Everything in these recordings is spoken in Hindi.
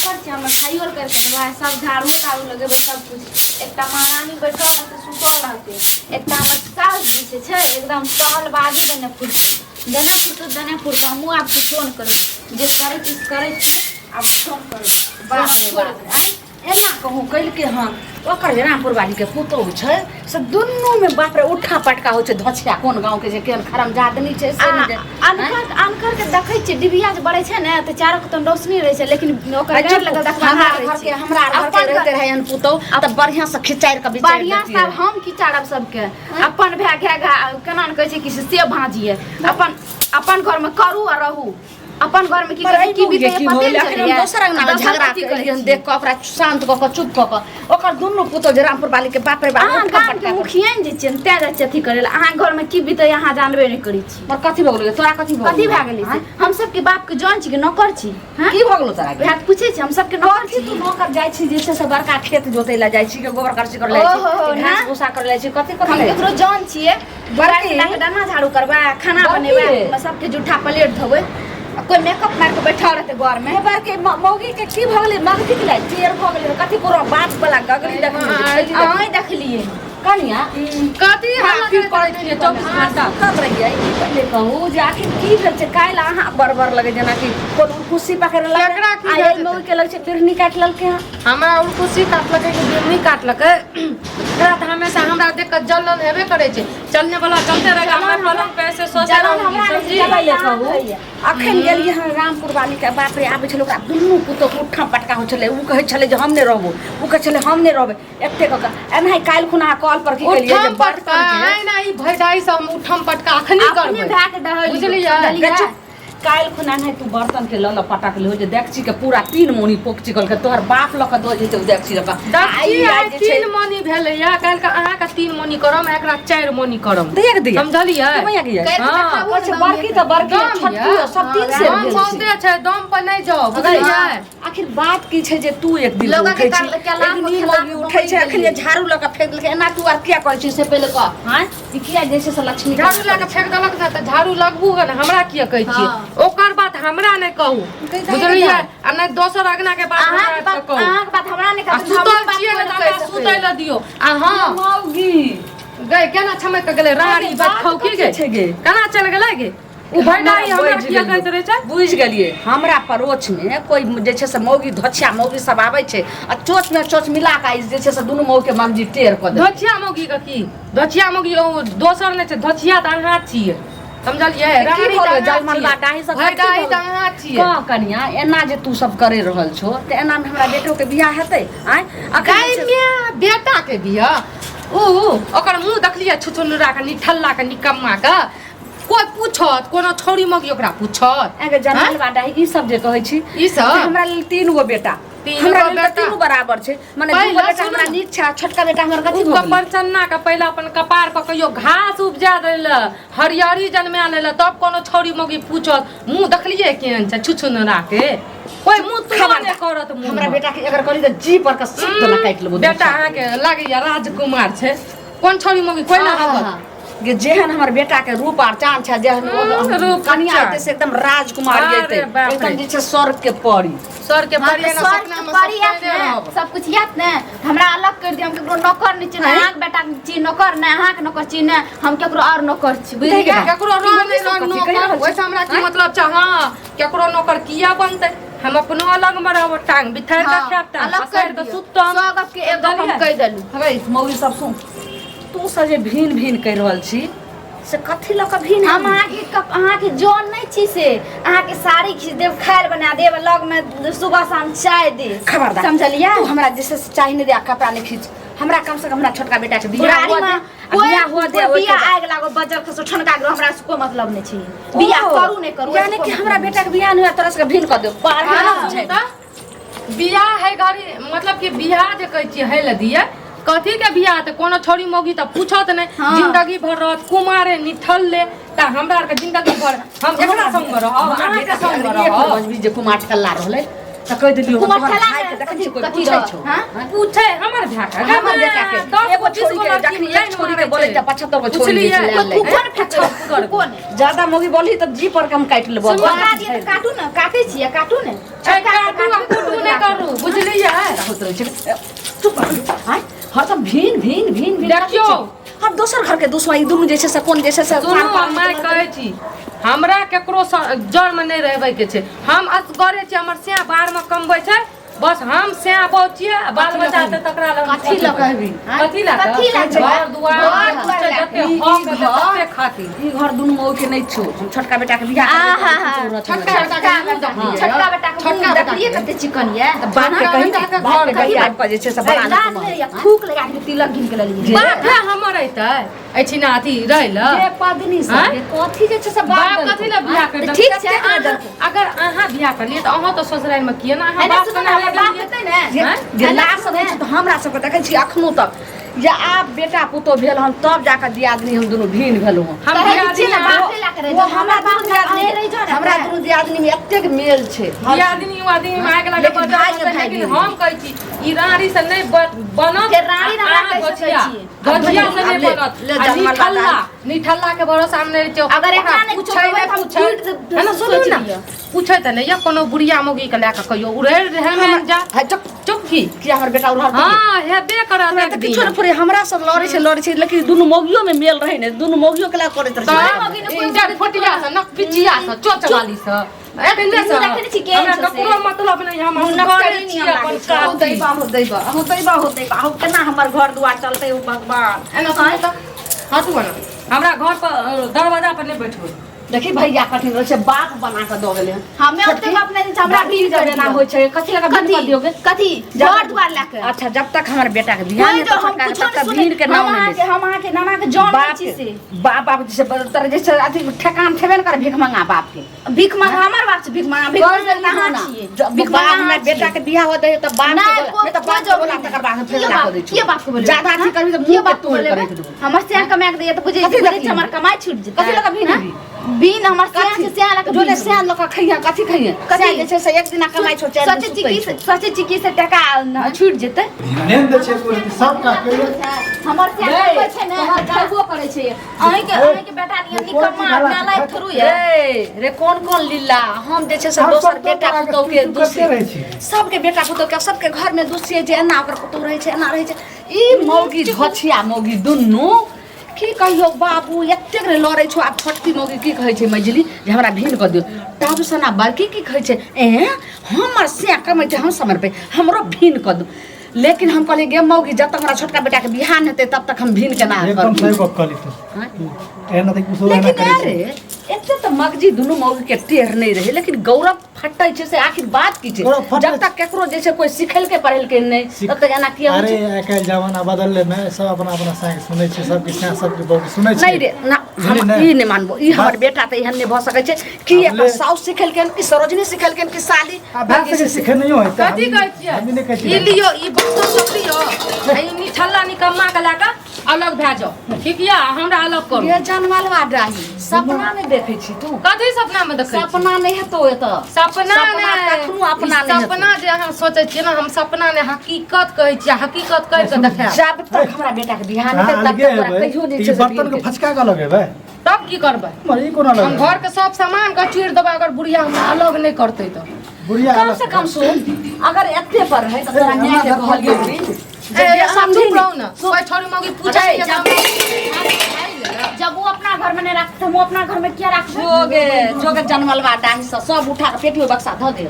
कर छी हम खाइयो करके देबा सब झाड़ू ताड़ू लगेबे सब कुछ एकटा महारानी बैठल रहते सुतल रहते एकटा हमर सास जी छै एकदम टहल बाजी देने देने फुरत हमहूँ आब फोन करब जे करे छी आब फोन करब बाप रे बाप एना कहूँ कल के हम ओकर रामपुर वाली के पुतौह छै से दुनू में बाप रे उठा पटका हो छै धछिया कोन गांव के जे केहन खरम जादनी छै से अनकर के देखै छियै डिबिया जे बड़े छै ने त चारो के त रोशनी रहै छै लेकिन ओकर गैर लगा देखबा हमरा घर के रहते रहे अन पुतौह त बढ़िया से खिचार के बिचार बढ़िया सब हम खिचारब सबके अपन भए केना न कहै छै कि से भाजिए अपन घर में करू आ रहू अपन घर में की करे की बीते पते नहीं दोसर अंगना में झगड़ा करियन देख के ओकरा शांत क के चुप क के ओकर दुनू पुतौह जे रामपुर वाली के बाप रे बाप गाम के मुखियन जे छियन तै जाय अथी करे ला अहाँ घर में की बीते अहाँ जानबे नहीं करै छी पर कथि भ गेलै तोरा कथि भए गेलै हम सब के बाप के जान छी कि नौकर छी की भ गेलो तोरा बात पूछे छी हम सब के नौकर छी तू नौकर जाय छी जे से बड़का खेत जोतै ला जाय छी के गोबर करसी कर लै छी घास भूसा कर लै छी कथि कर हम केकरो जान छियै बड़की ला के दाना झाड़ू करबा खाना बनेबा सबके जूठा प्लेट धोबै कोई मेकअप मार के बैठा रहते घर में बार के मौगी के की भ गेलै मगधी के लाई टेर भ गेलै कथि करो बात वाला गगरी देखलिए कनिया कथि हाफी पड़ै छै 24 घंटा कब रहियै पहले कहू जे आखिर की भेल छै काइल अहाँ बरबर लगे जेना कि कोन खुशी पकड़ लग आइ मौगी के लग छै बिरनी काट ललके हमरा खुशी काटलकै कि बिरनी काटलकै रात हमेशा हमरा देख के जलन हेबे करे छै चलने वाला चलते रहे हमरा पलंग पे से सोचे हमरा समझी कहू अखन गेलियै हम रामपुर वाली के बाप रे आबै छल ओकरा दुनू पुतौह उठा पटका हो छलै उ कहै छलै जे हम नै रहबो उ कहै छलै हम नै रहबै एते क एनाही काइल खुना कॉल पर की केलियै जे बात कर ना ई भैडाई से हम उठम पटका अखनी करबै बुझलियै काइल खुना नहीं तू बर्तन के लल पटक ले हो जे देखची के पूरा 3 मोनी पोक चिकल के तोहर बाप ल के दो जेते देखची ल आई 3 मोनी भेले या काइल के अहाँ के 3 मोनी करम एकरा 4 मोनी करम देख दिया समझलियै हां बड़की त बड़की छोटकी सब 3 से हम सोचते छै दम पर नहीं जाओ बुझलियै आखिर बात की छै जे तू एक दिन उठै छी उठै छै अखन झाड़ू ल के फेक देलकै एना तू आर किया करै छी से पहिले कह हां ई किया जैसे से लक्ष्मी झाड़ू ल के फेक देलक ना त झाड़ू लगबू न हमरा किया कहै छी ओकर बात हमरा नै कहू बुझलियै आ नै दोसर अगना के बात हमरा कहू अहाँ के बात हमरा नै कहू सुतल छियै न सुतै ल दियो आ हां मौगी गए केना छमक के गेलै राड़ी बात खौ की गे केना चल गेलै गे उ भैडाई हमरा किया कहैत रहै छै बुझ गेलियै हमरा परोछ में कोई जे छै से मौगी धछिया मौगी सब आबै छै आ चोच में चोच मिला के जे छै से दुनू मौगी के मगजी टेर क दे धछिया मौगी के की धछिया मौगी दोसर नै छै धछिया त अहाँ छियै समझलियै राड़ी जलमलबा डाही सब भैडाई त अहाँ छियै का कनिया एना जे तू सब करे रहल छो त एना में हमरा बेटो के बियाह हेतै आय अखन में बेटा के बियाह ओकर मुंह देखलियै छुछुनरा के निठल्ला के निकम्मा के कोई पूछत कोनो छोरी मौगी ओकरा पूछत एगे जलमलबा डाही ई सब जे कहै छी ई सब हमरा लेल 3 गो बेटा हमरा लेल तीनू बराबर छै माने 2 गो बेटा हमरा नीक छै छोटका बेटा हमर कथि हो कपर चन्ना के पहले अपन कपार पर कहियो घास उपजा देले हरियरी जन्मा लेले तब कोनो छोरी मौगी पूछत मुंह देखलियै केहन छै छुछुनरा के कोई मुंह तुवा नै करत मुंह हमरा बेटा के अगर करी त जी पर के सीध न काट लेबो बेटा अहाँ के लागैया राजकुमार छै कोन छोरी मौगी कोई ना रहत गे जेहन हमर बेटा के रूप आर चांद छै जेहन रूप कन्या होते से एकदम राजकुमार जेते एकदम जे छै स्वर्ग के परी सर के परी ना सपना में परी सब कुछ याद ने हमरा अलग कर दियम केकरो नौकर नै छी अहाँ के बेटा छी नौकर नै अहाँ के नौकर छी नै हम केकरो और नौकर छी बुझलियै केकरो नौकर ओइसे हमरा की मतलब छ हां केकरो नौकर किया बनतै हम अपनो अलग में रहब टांग बिथार के खेता अलग कर के सुतम स्वागत के एक हम कह देलु हवे मौगी सब सुन तू सब जे भीन भीन कर रहल छी से कथि ल के भीन हम अहाँ के जोन नै छी से अहाँ के साड़ी खींच देब खाइल बना देब लग में सुबह शाम चाय दे खबरदार समझलियै तू हमरा जैसे चाय नै दे कपड़ा नै खींच हमरा कम से कम हमरा छोटका बेटा के बियाह हुआ दे बियाह आग लागो बजर के ठनका के हमरा से कोई मतलब नै छै बियाह करू नै करू यानी कि हमरा बेटा के बियाह नै हुआ तरह से भीन क दे पार छै बियाह है घरी मतलब कि बियाह जे कहै छी है ल दिए कथी के बियाह त कोनो छोरी मौगी त पूछत नै जिंदगी भर रहत कुमारे निठल ले त हमरा आर के जिंदगी भर हम एकरा संग रहब अहाँ के संग रहब जे कुमार ठल्ला रहले त कह दिलियो कुमार ठल्ला देखै छी कोई पूछै छौ पूछे हमर भाका हमर बेटा के एगो छोरी के जखनी एक छोरी के बोले त 75 गो छोरी के ले कोन फेछौ कोन ज्यादा मौगी बोली त जी पर कम काट लेबो काटू न काटे छियै काटू न काटू नै करू बोले छै चुप हां हरदम भीन भीन भीन भीन देखियो हम दोसर घर के दुश्मनी दुनू जे छै से कोन जे छै से सुनो मैं कहै छी हमरा केकरो जड़ में नहीं रहबे के छै हम असगरे छी हमर से बाहर में कमबै छै बस हम से बहुत छियै बाल बच्चा त तकरा लग कथी ल कहबी कथी ल घर दुआर जते हक तते खाती ई घर दुनू मौ के नहीं छो हम छोटका बेटा के बियाह छोटका बेटा के मुंह देखलिए कते चिकन ये बाप के कही बाप के कही आप जे छै से बना या फूक लगा के तिलक गिन के लेलिए बाप है हमर रहतै एछिना अथी रहल जे पदनी सब कथी जे छै से बाप कथी ल बियाह कर ठीक छै अगर अहाँ बियाह करलिए त अहाँ त ससुराल में किए ना अहाँ बाप कना बाप हेतै ने जे लाश सब छै त हमरा सब के देखै छी अखनो तक जे आप बेटा पुतो भेल हम तब जाकर दियादनी हम दोनों भीन भेलौ हम दियादनी ना बाप ला करे वो हमरा दोनों दियादनी हमरा दोनों दियादनी में एतेक मेल छै दियादनी वादनी में आग लगे लेकिन हम कहै छी ई रानी से नहीं बनत के रानी ना कैसे गजिया से नहीं बनत निठल्ला के भरोसा में नहीं छै अगर एकरा नहीं पूछै नहीं पूछै है ना सुनू ना पूछै त नहीं या कोनो बुढ़िया मोगी के लेके कहियो उड़ै रहे में जा चुप की हमर बेटा उड़ल हां हेबे करत एक दिन किछो पूरे हमरा सब लड़ै छै लेकिन दुनू मोगियो में मेल रहे ने दुनू मोगियो के ला करैत रहे ई जा फोटिया से नक पिचिया से चोचवाली से एखने से हमरा ककरो मतलब नहीं हम करे छी अपन काम दैबा हम केना हमर घर दुआर चलतै ओ भगवान एना तो हाथू बना हमरा घर पर दरवाजा पर नहीं बैठो देखी भैया कठिन रहे छै बाप बना के द गेले हमें ओते बाप नहीं हमरा भी देना होय छै कथि लगा भीन कर दियोगे कथी घर द्वार लाके अच्छा जब तक हमर बेटा के बियाह नहीं तो हम तब कुछ तक भीन के नाम ले हम आके के नाना के जान छी से बाप जैसे तर जैसे अथी ठेकान ठेबे न कर भीख मंगा बाप के भीख मंगा हमर बाप से भीख मंगा भीख मंगा कहां छिए भीख मंगा हमर बेटा के बियाह होते तब बाप के बोला नहीं तो बाप के बोला तकर बाद फेर ला दे के बाप के बोले ज्यादा अथी करबी तो मुंह बात तोड़ करे के हमर से कमा के दे तो बुझे हमर कमाई छूट जेतै कथि लगा भीन बीन हमर से लगा जोले से लगा खइया कथि खइया कथि जे छै से एक दिन कमाई छो चार सोचे चिकी से टका छूट जेतै नेम दे छै पूरे सब का के हमर से कहै छै ने खबो करै छै अहीं के बेटा निकम्मा नालायक थरू ये रे कौन लीला हम जे छै से दोसर बेटा पुतौ के दोषी सबके बेटा पुतौ के सबके घर में दोषी जे एना ओकर पुतौ रहै छै एना रहै छै ई मौगी झछिया मौगी दुन्नू की कहियो बाबू एतेक रे लड़ै छौ आ छोटकी मौगी की कहै छै मझली जे हमरा भीन क दियौ ताबू सना बड़की की कहै छै हमर से कमै छै हम समर्पे हमरो भीन क दू लेकिन हम कहलिए गे मौगी जब तक हमरा छोटका बेटा के बियाह हेतै तब तक हम भीन के ना करब एकदम सही बात कहली तू एना त कुछ ना लेकिन करे अरे एते त मगजी दुनू मौगी के टेढ़ नहीं रहे लेकिन गौरव फटै छै से आखिर बात की छै जब तक केकरो जे छै कोई सिखल के पढ़ल के नहीं तब तक एना किया अरे आइकाल जमाना बदलले में सब अपना अपना साइंस सुनै छै सब के सब के बहुत सुनै छै नहीं रे ना हम ई नहीं मानबो ई हमर बेटा त एहन नहीं भ सकै छै कि एकर साउस सिखल के कि सरोजनी सिखल के कि साली बात से सिखे नहीं होय त कथी कहै छियै हम नहीं कहै ई लियो ई बक्सो पकड़ियो ई निठल्ला निकम्मा के लाका अलग भए जाओ ठीक या हमरा अलग करू ये जनमलवा डाही सपना में देखै छी तू कथी सपना में देखै सपना नहीं हेतो एत सपना कखनो अपना नहीं सपना जे अहाँ सोचै छियै ना हम सपना ने हकीकत कहै छियै हकीकत कह के देखाय जब तक हमरा बेटा के बियाह नहीं तब तक तोरा कहियो नहीं ई बर्तन के फचका का लगेबै तब की करबै मरी कोना हम लगे घर के सब सामान का चीर देबै अगर बुढ़िया हमरा अलग नहीं करतै तो बुढ़िया कम से कम सुन अगर एते पर है तो तोरा न्याय के कहलियो ए समझी रहो ना कोई छोरी मौगी पूछै जब वो अपना घर में नहीं रखते वो अपना घर में क्या रखते जोगे जनमलवा डाही से सब उठा के पेटी में बक्सा धो दे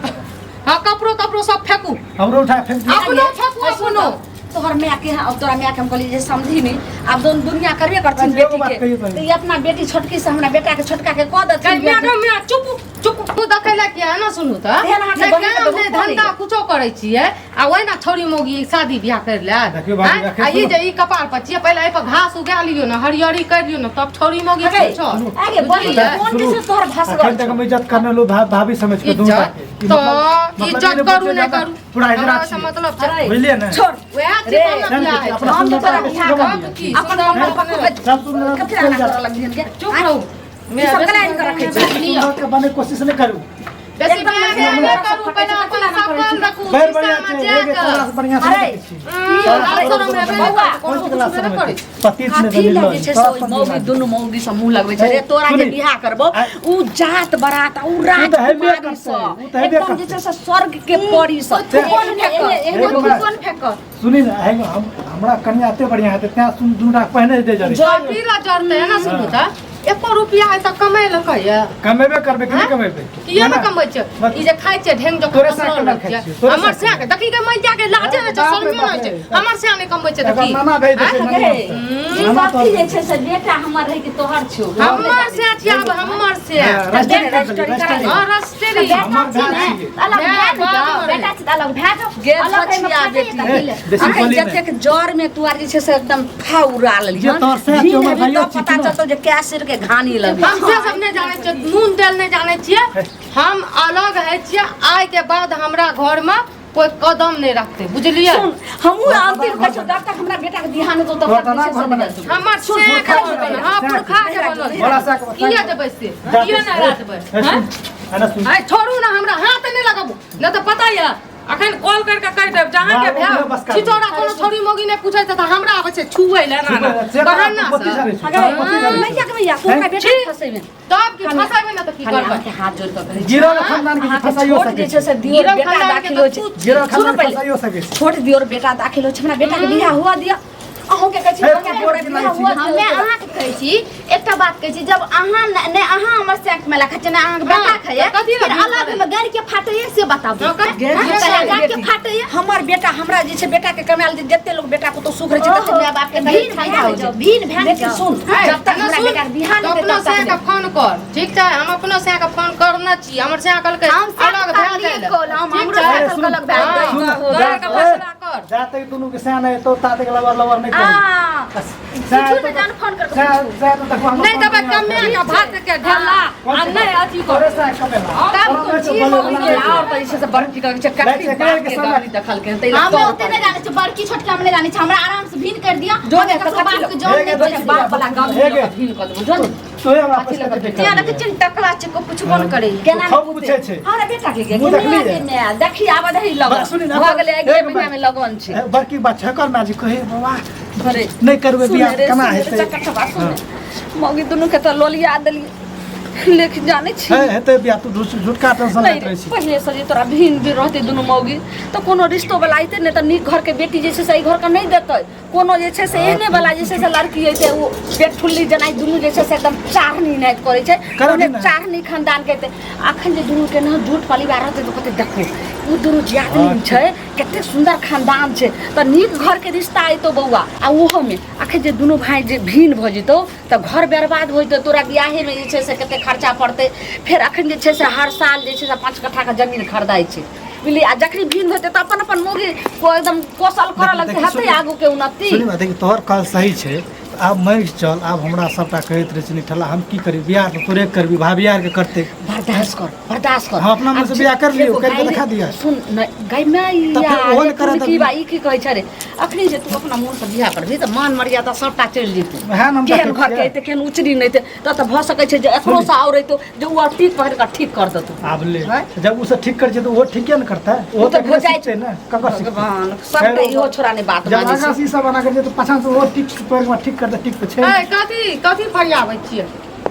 हां कपड़ो सब फेंकू हमरो उठा फेंक अपनो फेंकू अपनो तोहर मैया के अब तोरा मैया के हम कहली जे समझी नहीं अब दोन दुनिया करबे करथिन बेटी के तो ये अपना बेटी छोटकी से हमरा बेटा के छोटका के कह देथिन मैं चुप तू देखैला किया है ना सुनू त नहीं धंधा कुछो करै छियै आ ओइ ना छोरी मौगी शादी बियाह कर ले आ ई जे ई कपार पर छियै पहले ए पर घास उगा लियो ना हरियरी कर लियो ना तब छोरी मौगी पूछो आगे बढ़ी कौन किसे तोहर भाषा अखन तक हम इज्जत करने लो भाभी समझ के दूं तो इज्जत करू नहीं करू पूरा इज्जत मतलब छै बुझलिए ना छोड़ वह हम तो तोरा बियाह कर अपन सब तुम कथि लगा लग दिन के चुप रहो मैं सब कलाइन कर रखे छी के बने कोशिश नहीं करू बेसी बियाह करू पहिले अपन सकल रखू बैर बढ़िया छै एगे थोड़ा बढ़िया से अरे, कौन सी क्लास में करी पति ने काफी दलिल लगे छै सोई मौगी दुनु मौगी से मुंह लगबै छै रे तोरा जे बियाह करबो उ जात बरात उ रात तो हेबे कुमारी करतै, स उ तो हेबे एकदम करतै। जे छै से स्वर्ग के परी स कोन फेकर सुनी ना हमरा कन्या एते बढ़िया है त्या सुन दूना पहने दे जरे जमीला जरते है ना सुनू त 1 रुपया है त कमाइ ल कहिया कमेबे करबे कि कमेबे किया न कमाइ छ ई जे खाइ छ ढेंग जो तोरे साथ केना खाइ छी? तोरे हमर साथ से के देखी के मैया के लाजे न छ बाप रे शर्म बाप न रे। छ हमर से ने कमाइ छ एकर देखी नाना भेज दे ई नाना कथी जे छै से बेटा हमर रहे कि तोहर छौ हमर से छी अब हमर से हां रस्तेरी जतेक जड़ में तू आर जे छै से एकदम खा उड़ा लेलियै जे तोहर से छौ, हमर भाइयो छी, पता चलतौ जे कैसर के घानी लगे हम से सब नहीं जाने छियै नून तेल नहीं जाने छियै हम अलग है छियै आइ के बाद हमरा घर में कोई कदम नहीं रखते बुझलिए सुन हमहू अंतिम कहै छौ जब तक हमरा बेटा के ध्यान तो तब तक छै से नहीं हमर से के बनल हां पुरखा के बनल बड़ा साक किया देबै से किया ना रातबै हैं अना सुन आई छोड़ू ना हमरा हाथ नहीं लगाबू न तो पता है अखन कॉल करके कहि देब जहां के भे छिटोरा कोनो छोरी मोगी ने पूछै त हमरा आबै छै छुबै ले ना बहाना मैया के मैया तू का बेटा फसै में तब की फसाबै ना त की करबै के हाथ जोड़ के गिरल खानदान के फसाइयो छोट जे सके छै से दियोर बेटा दाखिल हो छै गिरल सुनो खानदान पहिले फसाइयो सके छोट दियोर बेटा दाखिल हो छै हमरा बेटा के बियाह हुआ दिया अहूँ के कहै छी हमे अहाँके कहै छी एकटा बात कहै छी जब अहाँ ने अहाँ हमर सेंक में लखै छै ने अहाँके बेटा खैया फिर अलग में गाड़ी के फाटैया से बताबू गाड़ी के फाटैया हमर बेटा हमरा जे छै बेटा के कमाल जते लोग बेटा को तो सुख रहे छै तते माय बाप के भीन भाग हो जाओ भीन भाग लेकिन सुन जब तक हमरा बेटा के बियाह नहीं अपना देता से के फोन कर ठीक छै हम अपना से के फोन करना छी हमर से कल के हम अलग भए जाए कॉल हम हमरो साइकिल अलग भए घर के फैसला कर जाते दुनु के साने तो ताते के लवर नहीं हां साथ तू जान फोन कर साथ तक हम नहीं देबै कमे के भात के ढेला आ नहीं अथी कर तोरे साथ कमेला तब और तो इसे से बड़की का चक्कर के गाड़ी दखल के तैला हम ओते नहीं जाने छी बड़की छोटका हम नहीं जाने छी हमरा आराम से भीन कर दिया जो ने बाप के जोड़ हेगे दे बाप वाला गांव में भीन कर दो जो तोरे हमरा पैसा के त्या लगे चिन टकला छै को कुछ कोन करे केना खूब पूछे छै हमरा बेटा के मुँह देखली है? में देखी आबे दही लगन सुनी ना, भ गेलै एक 1 महीना में लगन छै बड़की बात है कर माजी कहे बाबा अरे नहीं करबे बियाह केना हेतै मौगी दुनू के तो लोलिया देलिए लेकिन जाने छी हेतै बियाह तू झुटका टेंशन नहीं लेत रे, रहै छी पहले से जे तोरा भिन भी रहते दुनू मौगी तो कोनो रिश्तो वाला आइते नहीं तो नीक घर के बेटी जे छै से घर का नहीं देते कोनो जे छै से एहने वाला जे छै से लड़की होइते वो पेट फुल्ली जनाई दुनू जे छै से एकदम चाहनी नहीं करे छै कोने चाहनी खानदान के अखन जे दुनू के न झूठ परिवार रहते तो कते देखो वो दुनू जातनी छै कते सुंदर खानदान छै तो नीक घर के रिश्ता आइतो बौआ आ ओहो में अखन जे दुनू भाई जे भिन भ जितो तो घर बर्बाद होइतो तोरा बियाहे में जे छै से कते खर्चा पड़ते फिर अखन जे छै से हर साल जे छै से 5 कट्ठा के जमीन खरीदाई छै बुझली आ जखनी भिन होते तो अपन अपन मोगी को एकदम कोसल करऽ लगते हते आगू के उन्नति सुनी बात है कि तोहर काल सही छै आब मैं चल आब हमरा सबटा कहैत रहे छी ठल्ला हम की करी बियाह तो तोरे करबी भाभी यार के करते बर्दाश्त कर हम अपना मन से बियाह कर लियो करके दिखा दिया सुन गई मैं तो फिर ओहन करत की बाई की कहै छै रे अखनी जे तू अपना मन से बियाह करबी त मान मर्यादा सबटा चलि जेतौ वएह हम केहन घर के ते केहन उचरी नहीं थे त भ सकै छै जे एकरो सा और रहितो जे उ ठीक पहिर के ठीक कर देतौ आब ले जब उसे ठीक कर छै तो वो ठीके न करता है वो तो हो जाए छै ना ककर भगवान सबटा इहो छोरा ने बात जब माने आगा छै से सब बना कर जे तो पाछा से वो ठीक पैर में ठीक करता ठीक तो छै ए कथी फरियाबै छियै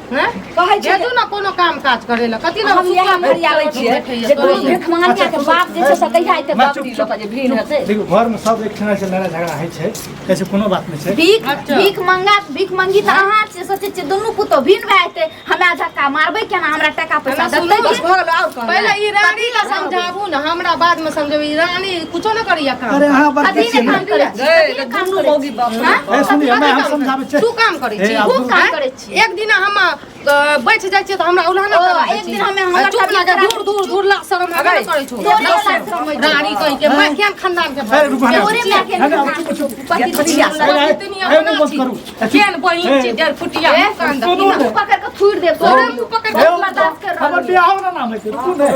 हैं कहै छै जेतू ना कोनो काम काज करे ला कथी हम यही फरियाबै छियै जे तू भिख मांगिया के बाप जे छै से कहिया आइते मैं बाप दी लोक जे भीन हेतै देखो घर में सब एक ठना से लड़ाई झगड़ा है छै ऐसे कोनो बात नहीं छै भीख मंगी त अहाँ से सोचे छी दुनू पुतो भिन भए जेतै हमरा धक्का मारबै केना हमरा टका पैसा देतै बस भ गेल और पहले ई रानी ला समझाबू ना हमरा बाद में समझाबू ई रानी कुछो न करिया काम अरे हां बात अभी छै ने काम करे गए दुनू मौगी बाप ए सुनी हम समझाबै छै तू काम करे छी ए, तू खूब काम करै छी एक दिन हम बैठ जाइ छियै त हमरा उल्हाना करा एक दिन हमे हमरा चुप लगे दूर ला शरम हमे न करै छु तोरे साथ शरम होइ छै। रानी कहि के मैं केन खानदान के अरे रुको ना तोरे में के पति केन बहिन छी डर फुटिया कांदा मुंह पकड़ के थूर दे तोरे मुंह पकड़ के बर्दाश्त कर हमर रहल बियाह ना नाम है तू ने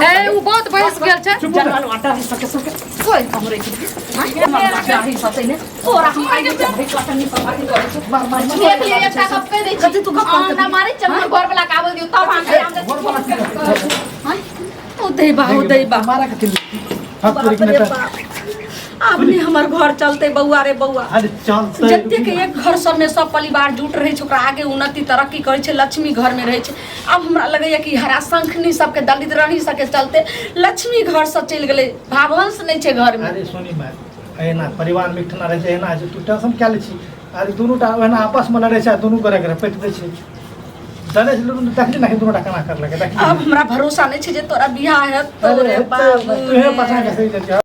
ए उ बहुत बहस गेल छै जनवान आटा ही सके कोई हमरे की हां आटा ही सके ने तोरा हम आइ के भेट कटनी समाधि करे छै मार देख ले एकटा कप कह दे कथी तू कप ना मारे चल घर वाला काबल दियो तब हम हां ओ दे बा मारा के चली हाथ बाप तोरी के रे नेता बाप अब नहीं हमर घर चलते बउआ रे बउआ अरे चल जते के एक घर सब में सब परिवार जुट रहे छै ओकरा आगे उन्नति तरक्की करे छै लक्ष्मी घर में रहे छै अब हमरा लगैया कि हरा शंखनी सबके दलित रानी सबके चलते लक्ष्मी घर से चल गेले भावंश नहीं छै घर में अरे सोनी माय एना परिवार में ठना रहे छै एना जे तू टेंशन क्या ले छी अरे दोनों टा एना आपस में लड़े छै दोनों करे करे पेट दे छै जाने से लोग देखली ना दोनों टा केना कर लगे अब हमरा भरोसा नहीं छै जे तोरा बियाह है तोरे बाप तू है पछा के सही